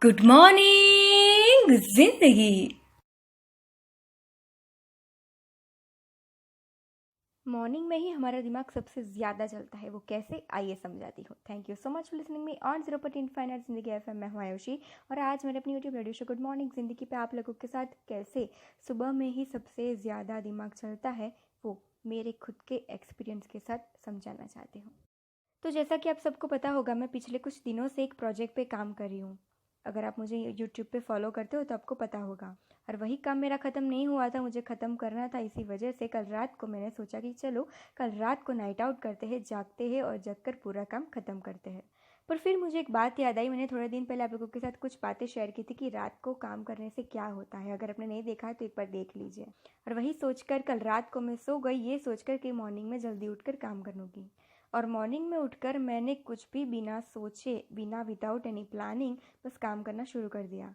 Good morning जिंदगी। Morning में ही हमारा दिमाग सबसे ज़्यादा चलता है। वो कैसे, आइए समझाती हूँ। Thank you so much for listening me on 0.5 जिंदगी एफएम। मैं हूँ आयुषी और आज मैंने अपनी YouTube radio show good morning जिंदगी पे आप लोगों के साथ कैसे सुबह में ही सबसे ज़्यादा दिमाग चलता है वो मेरे खुद के एक्सपीरियंस के साथ समझाना चाहती हूँ। तो जैसा कि आप सबको पता होगा, मैं पिछले कुछ दिनों से एक प्रोजेक्ट पे काम कर रही हूँ। अगर आप मुझे यूट्यूब पे फॉलो करते हो तो आपको पता होगा। और वही काम मेरा ख़त्म नहीं हुआ था, मुझे ख़त्म करना था। इसी वजह से कल रात को मैंने सोचा कि चलो कल रात को नाइट आउट करते हैं, जागते हैं और जग कर पूरा काम ख़त्म करते हैं। पर फिर मुझे एक बात याद आई। मैंने थोड़े दिन पहले आप लोगों के साथ कुछ बातें शेयर की थी कि रात को काम करने से क्या होता है। अगर आपने नहीं देखा है तो एक बार देख लीजिए। और वही सोचकर कल रात को मैं सो गई, ये सोचकर कि मॉर्निंग में जल्दी उठकर काम करूँगी। और मॉर्निंग में उठकर मैंने कुछ भी बिना सोचे, बिना विदाउट एनी प्लानिंग बस काम करना शुरू कर दिया।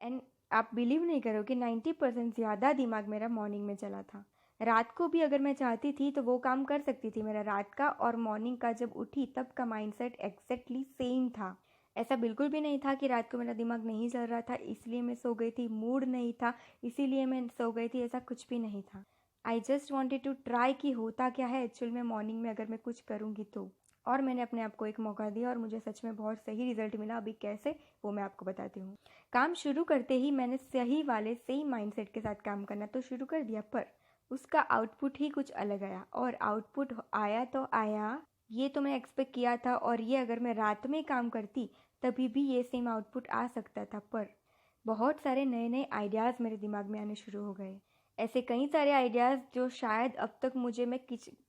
एंड आप बिलीव नहीं करोगे, 90% ज़्यादा दिमाग मेरा मॉर्निंग में चला था। रात को भी अगर मैं चाहती थी तो वो काम कर सकती थी मेरा रात का, और मॉर्निंग का जब उठी तब का माइंडसेट एग्जैक्टली सेम था। ऐसा बिल्कुल भी नहीं था कि रात को मेरा दिमाग नहीं चल रहा था इसलिए मैं सो गई थी, मूड नहीं था इसीलिए मैं सो गई थी, ऐसा कुछ भी नहीं था। I just wanted to try कि होता क्या है एक्चुअल में मॉर्निंग में अगर मैं कुछ करूँगी तो। और मैंने अपने आप को एक मौका दिया और मुझे सच में बहुत सही रिजल्ट मिला। अभी कैसे, वो मैं आपको बताती हूँ। काम शुरू करते ही मैंने सही वाले सेम माइंडसेट के साथ काम करना तो शुरू कर दिया, पर उसका आउटपुट ही कुछ अलग आया। और आउटपुट आया तो आया, ये तो मैं एक्सपेक्ट किया था। और ये अगर मैं रात में काम करती तभी भी ये सेम आउटपुट आ सकता था। पर बहुत सारे नए नए आइडियाज़ मेरे दिमाग में आने शुरू हो गए। ऐसे कई सारे आइडियाज़ जो शायद अब तक मुझे, मैं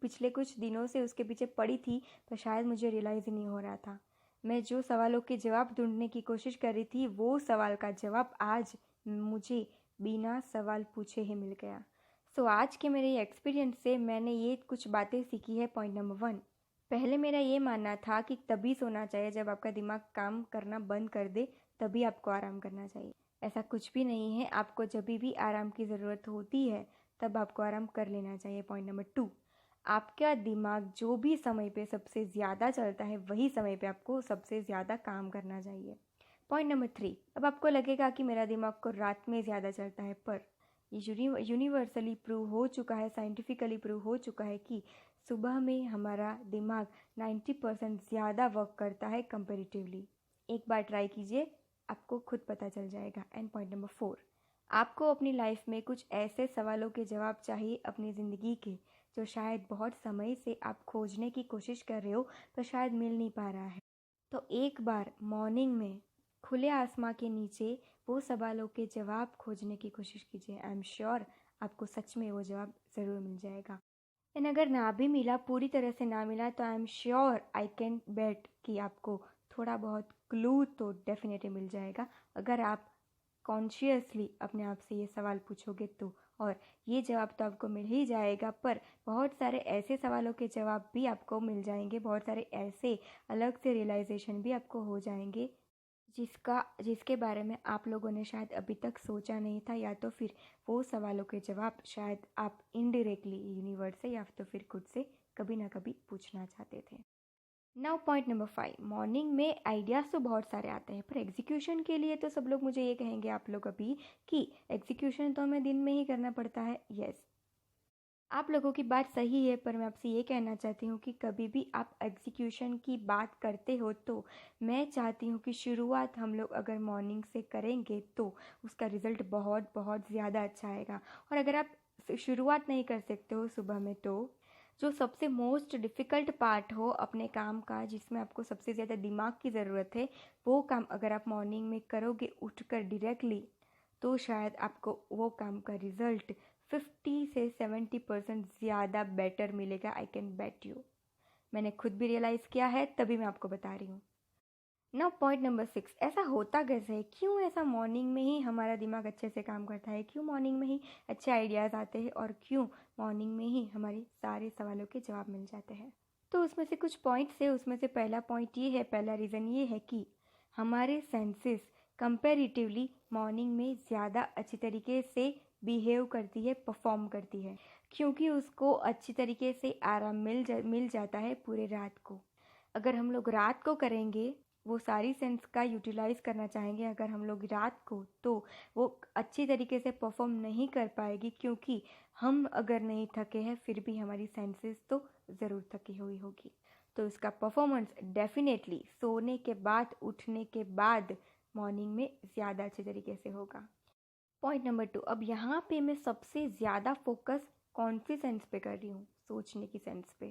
पिछले कुछ दिनों से उसके पीछे पड़ी थी, पर शायद मुझे रियलाइज़ ही नहीं हो रहा था। मैं जो सवालों के जवाब ढूंढने की कोशिश कर रही थी वो सवाल का जवाब आज मुझे बिना सवाल पूछे ही मिल गया। सो आज के मेरे एक्सपीरियंस से मैंने ये कुछ बातें सीखी है। पॉइंट नंबर 1, पहले मेरा ये मानना था कि तभी सोना चाहिए जब आपका दिमाग काम करना बंद कर दे, तभी आपको आराम करना चाहिए। ऐसा कुछ भी नहीं है। आपको जब भी आराम की ज़रूरत होती है तब आपको आराम कर लेना चाहिए। पॉइंट नंबर 2, आपका दिमाग जो भी समय पे सबसे ज़्यादा चलता है वही समय पे आपको सबसे ज़्यादा काम करना चाहिए। पॉइंट नंबर 3, अब आपको लगेगा कि मेरा दिमाग को रात में ज़्यादा चलता है, पर ये यूनिवर्सली प्रूव हो चुका है, साइंटिफिकली प्रूव हो चुका है कि सुबह में हमारा दिमाग 90% ज़्यादा वर्क करता है कंपेरेटिवली। एक बार ट्राई कीजिए, आपको खुद पता चल जाएगा। एंड पॉइंट नंबर 4, आपको अपनी लाइफ में कुछ ऐसे सवालों के जवाब चाहिए अपनी ज़िंदगी के, जो शायद बहुत समय से आप खोजने की कोशिश कर रहे हो पर शायद मिल नहीं पा रहा है। तो एक बार मॉर्निंग में खुले आसमां के नीचे वो सवालों के जवाब खोजने की कोशिश कीजिए। आई एम श्योर आपको सच में वो जवाब ज़रूर मिल जाएगा। एंड अगर ना भी मिला, पूरी तरह से ना मिला, तो I am sure, I can bet कि आपको थोड़ा बहुत क्लू तो डेफिनेटली मिल जाएगा अगर आप कॉन्शियसली अपने आप से ये सवाल पूछोगे तो। और ये जवाब तो आपको मिल ही जाएगा, पर बहुत सारे ऐसे सवालों के जवाब भी आपको मिल जाएंगे, बहुत सारे ऐसे अलग से रियलाइजेशन भी आपको हो जाएंगे जिसके बारे में आप लोगों ने शायद अभी तक सोचा नहीं था, या तो फिर वो सवालों के जवाब शायद आप इनडायरेक्टली यूनिवर्स से या तो फिर खुद से कभी ना कभी पूछना चाहते थे। नाउ पॉइंट नंबर 5, मॉर्निंग में आइडियाज़ तो बहुत सारे आते हैं पर एग्जीक्यूशन के लिए तो सब लोग मुझे ये कहेंगे, आप लोग अभी, कि एग्जीक्यूशन तो हमें दिन में ही करना पड़ता है। यस, आप लोगों की बात सही है, पर मैं आपसे ये कहना चाहती हूँ कि कभी भी आप एग्जीक्यूशन की बात करते हो तो मैं चाहती हूँ कि शुरुआत हम लोग अगर मॉर्निंग से करेंगे तो उसका रिज़ल्ट बहुत बहुत ज़्यादा अच्छा आएगा। और अगर आप शुरुआत नहीं कर सकते हो सुबह में, तो जो सबसे मोस्ट डिफ़िकल्ट पार्ट हो अपने काम का, जिसमें आपको सबसे ज़्यादा दिमाग की ज़रूरत है, वो काम अगर आप मॉर्निंग में करोगे उठकर डायरेक्टली, तो शायद आपको वो काम का रिज़ल्ट 50 से 70% ज़्यादा बेटर मिलेगा। I can bet you. मैंने खुद भी रियलाइज़ किया है, तभी मैं आपको बता रही हूँ। नाउ पॉइंट नंबर 6, ऐसा होता कैसे है, क्यों ऐसा मॉर्निंग में ही हमारा दिमाग अच्छे से काम करता है, क्यों मॉर्निंग में ही अच्छे आइडियाज़ आते हैं और क्यों मॉर्निंग में ही हमारे सारे सवालों के जवाब मिल जाते हैं। तो उसमें से कुछ पॉइंट्स है। उसमें से पहला पॉइंट ये है, पहला रीज़न ये है कि हमारे सेंसेस कंपेरेटिवली मॉर्निंग में ज़्यादा अच्छी तरीके से बिहेव करती है, परफॉर्म करती है, क्योंकि उसको अच्छी तरीके से आराम मिल जाता है पूरे रात को। अगर हम लोग रात को करेंगे वो सारी सेंस का यूटिलाइज करना चाहेंगे अगर हम लोग रात को, तो वो अच्छी तरीके से परफॉर्म नहीं कर पाएगी, क्योंकि हम अगर नहीं थके हैं फिर भी हमारी सेंसेस तो ज़रूर थकी हुई होगी। तो इसका परफॉर्मेंस डेफिनेटली सोने के बाद, उठने के बाद मॉर्निंग में ज़्यादा अच्छे तरीके से होगा। पॉइंट नंबर 2, अब यहाँ पे मैं सबसे ज़्यादा फोकस कौन सी सेंस पे कर रही हूँ? सोचने की सेंस पे,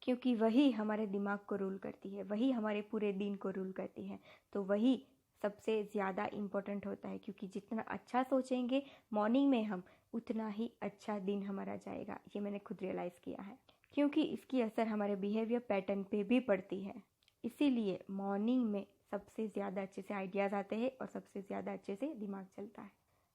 क्योंकि वही हमारे दिमाग को रूल करती है, वही हमारे पूरे दिन को रूल करती है। तो वही सबसे ज़्यादा इम्पोर्टेंट होता है, क्योंकि जितना अच्छा सोचेंगे मॉर्निंग में हम, उतना ही अच्छा दिन हमारा जाएगा। ये मैंने खुद रियलाइज़ किया है, क्योंकि इसकी असर हमारे बिहेवियर पैटर्न पे भी पड़ती है। इसीलिए मॉर्निंग में सबसे ज़्यादा अच्छे से आइडियाज़ आते हैं और सबसे ज़्यादा अच्छे से दिमाग चलता है।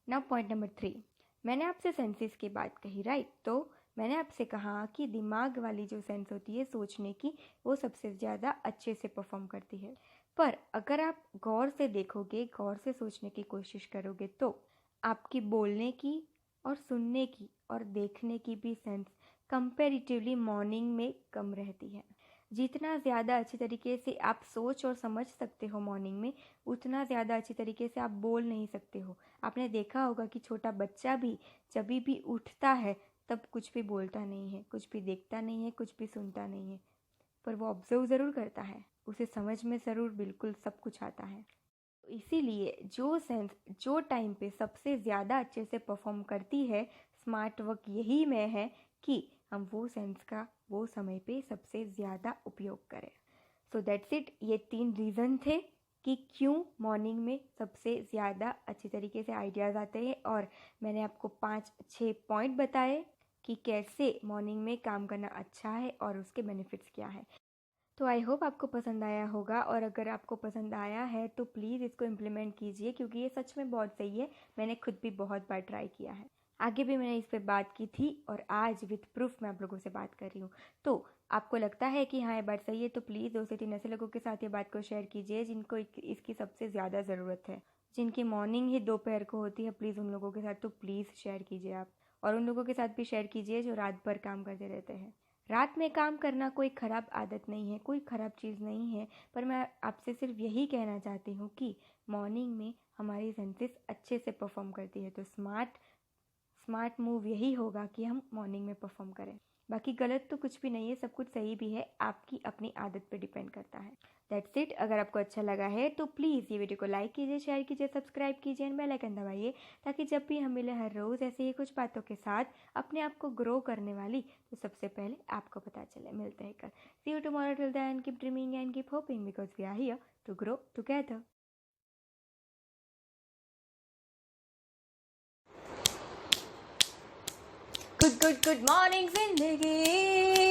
नाउ पॉइंट नंबर 3, मैंने आपसे सेंसेस की बात कही, राइट? तो मैंने आपसे कहा कि दिमाग वाली जो सेंस होती है सोचने की, वो सबसे ज़्यादा अच्छे से परफॉर्म करती है। पर अगर आप गौर से देखोगे, गौर से सोचने की कोशिश करोगे, तो आपकी बोलने की और सुनने की और देखने की भी सेंस कंपैरेटिवली मॉर्निंग में कम रहती है। जितना ज़्यादा अच्छी तरीके से आप सोच और समझ सकते हो मॉर्निंग में, उतना ज़्यादा अच्छी तरीके से आप बोल नहीं सकते हो। आपने देखा होगा कि छोटा बच्चा भी जब भी उठता है तब कुछ भी बोलता नहीं है, कुछ भी देखता नहीं है, कुछ भी सुनता नहीं है, पर वो ऑब्जर्व ज़रूर करता है, उसे समझ में ज़रूर बिल्कुल सब कुछ आता है। इसीलिए जो सेंस जो टाइम पे सबसे ज़्यादा अच्छे से परफॉर्म करती है, स्मार्ट वर्क यही में है कि हम वो सेंस का वो समय पे सबसे ज़्यादा उपयोग करें। So that's it. ये 3 रीज़न थे कि क्यों मॉर्निंग में सबसे ज़्यादा अच्छी तरीके से आइडियाज़ आते हैं, और मैंने आपको 5-6 पॉइंट बताए कि कैसे मॉर्निंग में काम करना अच्छा है और उसके बेनिफिट्स क्या है। तो आई होप आपको पसंद आया होगा, और अगर आपको पसंद आया है तो प्लीज़ इसको इम्प्लीमेंट कीजिए, क्योंकि ये सच में बहुत सही है। मैंने खुद भी बहुत बार ट्राई किया है, आगे भी मैंने इस पर बात की थी, और आज विथ प्रूफ मैं आप लोगों से बात कर रही हूँ। तो आपको लगता है कि हाँ ये बात सही है, तो प्लीज़ 2 से 3 ऐसे लोगों के साथ ये बात को शेयर कीजिए जिनको इसकी सबसे ज़्यादा ज़रूरत है, जिनकी मॉर्निंग ही दोपहर को होती है। प्लीज़ उन लोगों के साथ तो प्लीज़ शेयर कीजिए आप, और उन लोगों के साथ भी शेयर कीजिए जो रात भर काम करते रहते हैं। रात में काम करना कोई ख़राब आदत नहीं है, कोई ख़राब चीज़ नहीं है, पर मैं आपसे सिर्फ यही कहना चाहती हूँ कि मॉर्निंग में हमारी सेंसेस अच्छे से परफॉर्म करती है। तो स्मार्ट मूव यही होगा कि हम मॉर्निंग में परफॉर्म करें। बाकी गलत तो कुछ भी नहीं है, सब कुछ सही भी है, आपकी अपनी आदत पे डिपेंड करता है। That's it. अगर आपको अच्छा लगा है तो प्लीज़ ये वीडियो को लाइक कीजिए, शेयर कीजिए, सब्सक्राइब कीजिए एंड बेल आइकन दबाइए, ताकि जब भी हम मिले हर रोज़ ऐसे ही कुछ बातों के साथ अपने आप को ग्रो करने वाली, तो सबसे पहले आपको पता चले। मिलते हैं कल। See you tomorrow, till then keep dreaming and keep hoping, because we are here to grow together. Good good good morning जिंदगी।